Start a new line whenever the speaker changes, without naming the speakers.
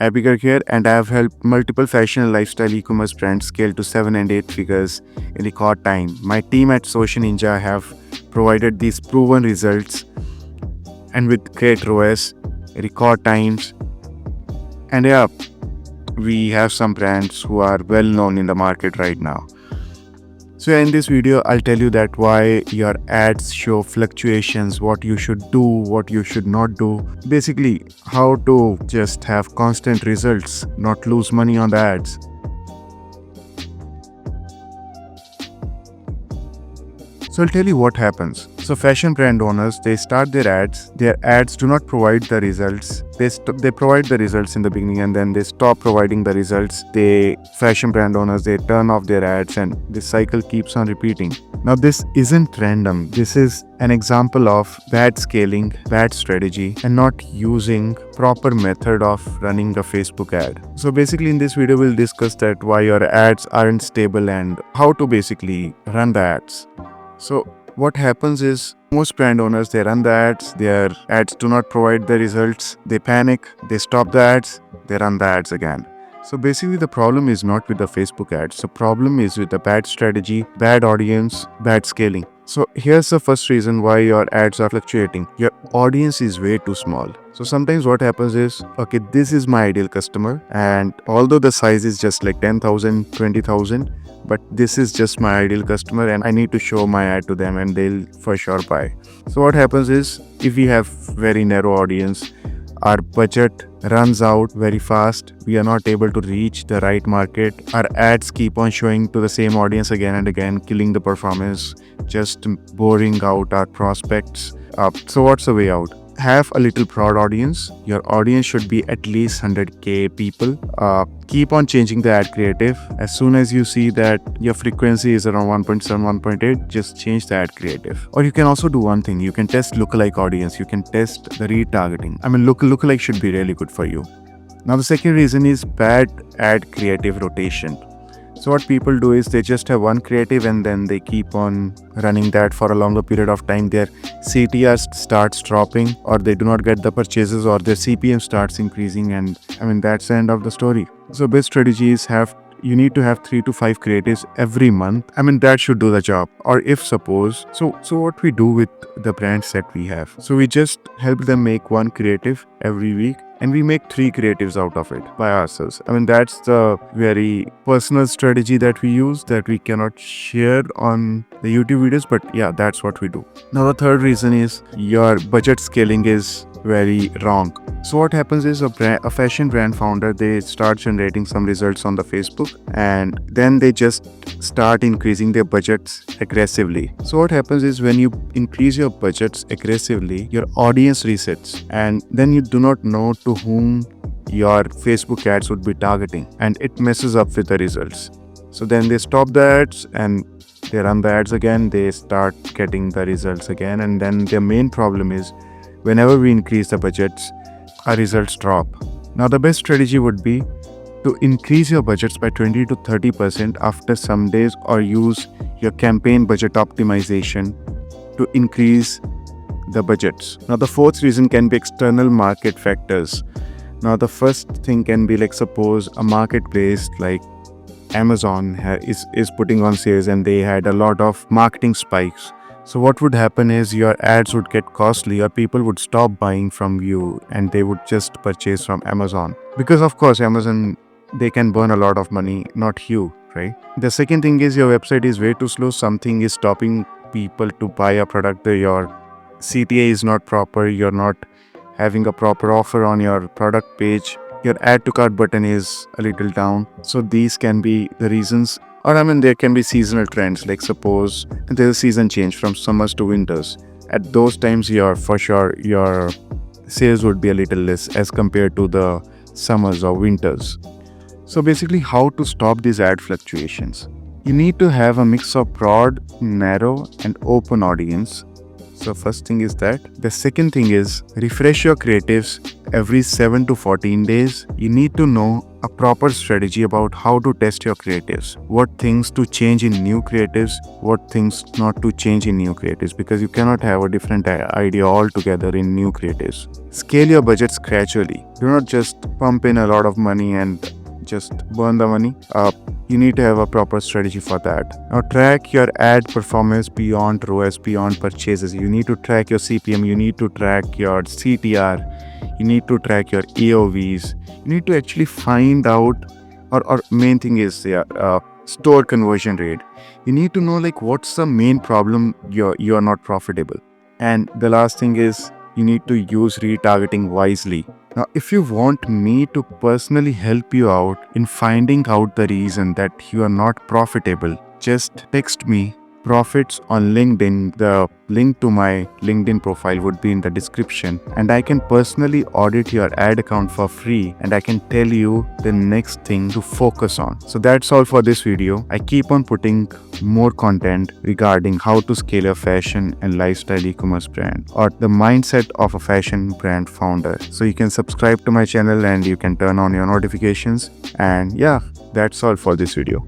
Abhikar here, and I have helped multiple fashion and lifestyle e-commerce brands scale to 7 and 8 figures in record time. My team at Social Ninja have provided these proven results and with great ROAS, record times, and yeah, we have some brands who are well known in the market right now. So in this video, I'll tell you that why your ads show fluctuations, what you should do, what you should not do. Basically, how to just have constant results, not lose money on the ads. So I'll tell you what happens. So fashion brand owners, they start their ads do not provide the results. They provide the results in the beginning and then they stop providing the results. Fashion brand owners, they turn off their ads and this cycle keeps on repeating. Now this isn't random. This is an example of bad scaling, bad strategy, and not using proper method of running a Facebook ad. So basically in this video, we'll discuss that why your ads aren't stable and how to basically run the ads. So what happens is most brand owners, they run the ads, their ads do not provide the results, they panic, they stop the ads, they run the ads again. So basically the problem is not with the Facebook ads, the problem is with the bad strategy, bad audience, bad scaling. So here's the first reason why your ads are fluctuating. Your audience is way too small. So sometimes what happens is, okay, this is my ideal customer, and although the size is just like 10,000, 20,000, but this is just my ideal customer and I need to show my ad to them and they'll for sure buy. So what happens is, if we have very narrow audience, our budget runs out very fast, we are not able to reach the right market, our ads keep on showing to the same audience again and again, killing the performance, just boring out our prospects. So what's the way out? Have a little broad audience. Your audience should be at least 100k people. Keep on changing the ad creative. As soon as you see that your frequency is around 1.7, 1.8, just change the ad creative. Or you can also do one thing. You can test lookalike audience. You can test the retargeting. I mean, lookalike should be really good for you. Now the second reason is bad ad creative rotation. So what people do is they just have one creative and then they keep on running that for a longer period of time. Their CTR starts dropping, or they do not get the purchases, or their CPM starts increasing, and I mean that's the end of the story. So best strategy is you need to have 3 to 5 creatives every month. I mean that should do the job. Or if suppose, so what we do with the brands that we have, so we just help them make one creative every week and we make 3 creatives out of it by ourselves. I mean that's the very personal strategy that we use that we cannot share on the YouTube videos, but yeah, that's what we do. Now the third reason is your budget scaling is very wrong. So what happens is a fashion brand founder, they start generating some results on the Facebook and then they just start increasing their budgets aggressively. So what happens is when you increase your budgets aggressively, your audience resets and then you do not know to whom your Facebook ads would be targeting and it messes up with the results. So then they stop the ads and they run the ads again, they start getting the results again, and then their main problem is whenever we increase the budgets, our results drop. Now the best strategy would be to increase your budgets by 20 to 30% after some days, or use your campaign budget optimization to increase the budgets. Now the fourth reason can be external market factors. Now the first thing can be like, suppose a marketplace like Amazon is putting on sales and they had a lot of marketing spikes. So what would happen is your ads would get costly, or people would stop buying from you and they would just purchase from Amazon. Because of course Amazon, they can burn a lot of money, not you, right? The second thing is your website is way too slow. Something is stopping people to buy a product. Your CTA is not proper. You're not having a proper offer on your product page. Your add to cart button is a little down. So these can be the reasons. Or I mean there can be seasonal trends, like suppose there's a season change from summers to winters. At those times your sales would be a little less as compared to the summers or winters. So basically how to stop these ad fluctuations? You need to have a mix of broad, narrow and open audience. So first thing is that. The second thing is refresh your creatives every 7 to 14 days. You need to know a proper strategy about how to test your creatives, what things to change in new creatives, what things not to change in new creatives, because you cannot have a different idea altogether in new creatives. Scale your budgets gradually. Do not just pump in a lot of money and just burn the money. You need to have a proper strategy for that. Now track your ad performance beyond ROAS, beyond purchases. You need to track your CPM, you need to track your CTR, you need to track your AOVs. You need to actually find out, or main thing is store conversion rate. You need to know like what's the main problem you're not profitable. And the last thing is you need to use retargeting wisely. Now, if you want me to personally help you out in finding out the reason that you are not profitable, just text me profits on LinkedIn. The link to my LinkedIn profile would be in the description, and I can personally audit your ad account for free, and I can tell you the next thing to focus on. So that's all for this video. I keep on putting more content regarding how to scale a fashion and lifestyle e-commerce brand, or the mindset of a fashion brand founder. So you can subscribe to my channel and you can turn on your notifications. And yeah, that's all for this video.